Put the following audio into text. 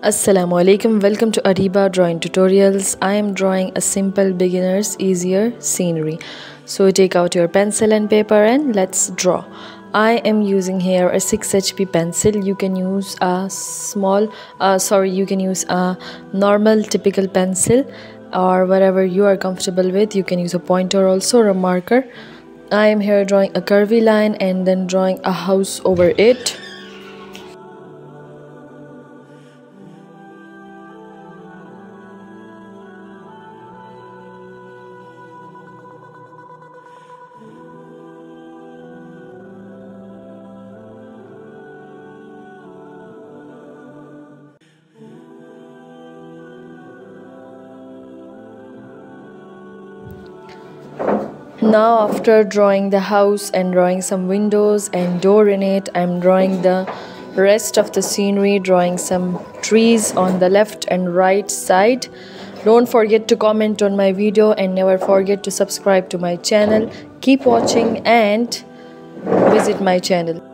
Assalamu alaikum, welcome to Areeba drawing tutorials. I am drawing a simple beginner's easier scenery. So take out your pencil and paper and let's draw. I am using here a 6HP pencil. You can use a normal typical pencil or whatever you are comfortable with. You can use a pointer also or a marker. I am here drawing a curvy line and then drawing a house over it. Now after drawing the house and drawing some windows and door in it, I'm drawing the rest of the scenery, drawing some trees on the left and right side. Don't forget to comment on my video and never forget to subscribe to my channel. Keep watching and visit my channel.